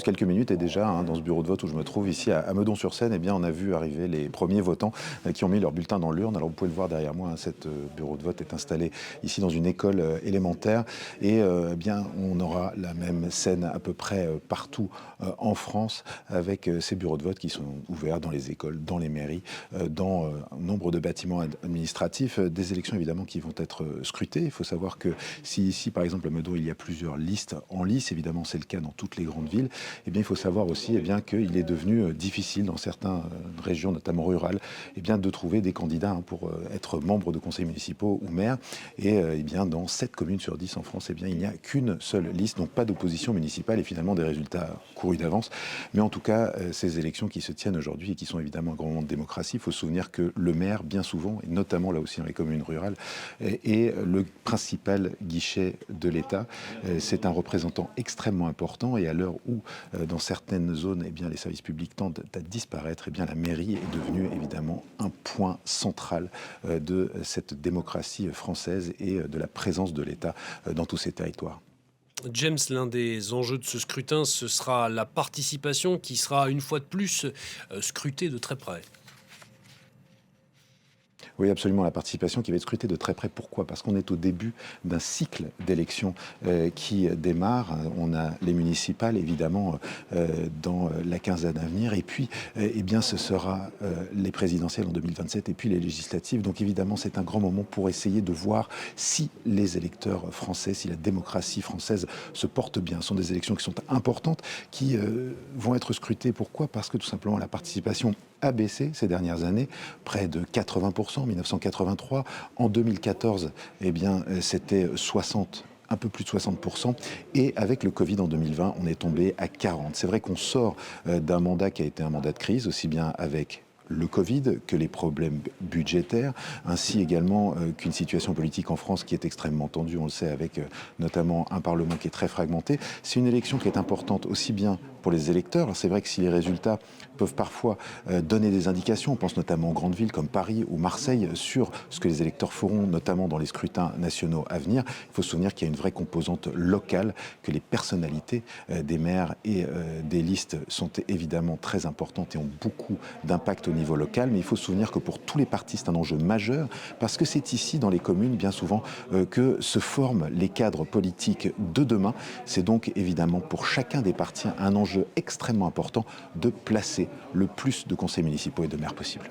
Quelques minutes et déjà, dans ce bureau de vote où je me trouve ici à Meudon-sur-Seine, eh bien, on a vu arriver les premiers votants qui ont mis leur bulletin dans l'urne. Alors vous pouvez le voir derrière moi, cet bureau de vote est installé ici dans une école élémentaire et eh bien, on aura la même scène à peu près partout en France avec ces bureaux de vote qui sont ouverts dans les écoles, dans les mairies, dans un nombre de bâtiments administratifs, des élections évidemment qui vont être scrutées. Il faut savoir que si ici, par exemple, à Meudon, il y a plusieurs listes en lice, évidemment c'est le cas dans toutes les grandes villes, eh bien, il faut savoir aussi qu'il est devenu difficile dans certaines régions, notamment rurales, de trouver des candidats pour être membre de conseils municipaux ou maires. Et eh bien, dans 7 communes sur 10 en France, eh bien, il n'y a qu'une seule liste, donc pas d'opposition municipale et finalement des résultats courus d'avance. Mais en tout cas, ces élections qui se tiennent aujourd'hui et qui sont évidemment un grand moment de démocratie, il faut se souvenir que le maire, bien souvent, et notamment là aussi dans les communes rurales, est le principal guichet de l'État. C'est un représentant extrêmement important et à l'heure où dans certaines zones, eh bien, les services publics tendent à disparaître, eh bien, la mairie est devenue évidemment un point central de cette démocratie française et de la présence de l'État dans tous ces territoires. James, l'un des enjeux de ce scrutin, ce sera la participation qui sera une fois de plus scrutée de très près. Oui, absolument, la participation qui va être scrutée de très près. Pourquoi? Parce qu'on est au début d'un cycle d'élections qui démarre. On a les municipales, évidemment, dans la quinzaine à venir. Et puis, eh bien, ce sera les présidentielles en 2027 et puis les législatives. Donc, évidemment, c'est un grand moment pour essayer de voir si les électeurs français, si la démocratie française se porte bien. Ce sont des élections qui sont importantes, qui vont être scrutées. Pourquoi? Parce que, tout simplement, la participation a baissé ces dernières années, près de 80%, 1983. En 2014, eh bien, c'était 60, un peu plus de 60%. Et avec le Covid en 2020, on est tombé à 40. C'est vrai qu'on sort d'un mandat qui a été un mandat de crise, aussi bien avec le Covid, que les problèmes budgétaires, ainsi également qu'une situation politique en France qui est extrêmement tendue, on le sait, avec notamment un Parlement qui est très fragmenté. C'est une élection qui est importante aussi bien pour les électeurs. C'est vrai que si les résultats peuvent parfois donner des indications, on pense notamment aux grandes villes comme Paris ou Marseille, sur ce que les électeurs feront, notamment dans les scrutins nationaux à venir, il faut se souvenir qu'il y a une vraie composante locale, que les personnalités des maires et des listes sont évidemment très importantes et ont beaucoup d'impact au niveau local, mais il faut se souvenir que pour tous les partis, c'est un enjeu majeur, parce que c'est ici, dans les communes, bien souvent, que se forment les cadres politiques de demain. C'est donc évidemment pour chacun des partis un enjeu extrêmement important de placer le plus de conseils municipaux et de maires possible.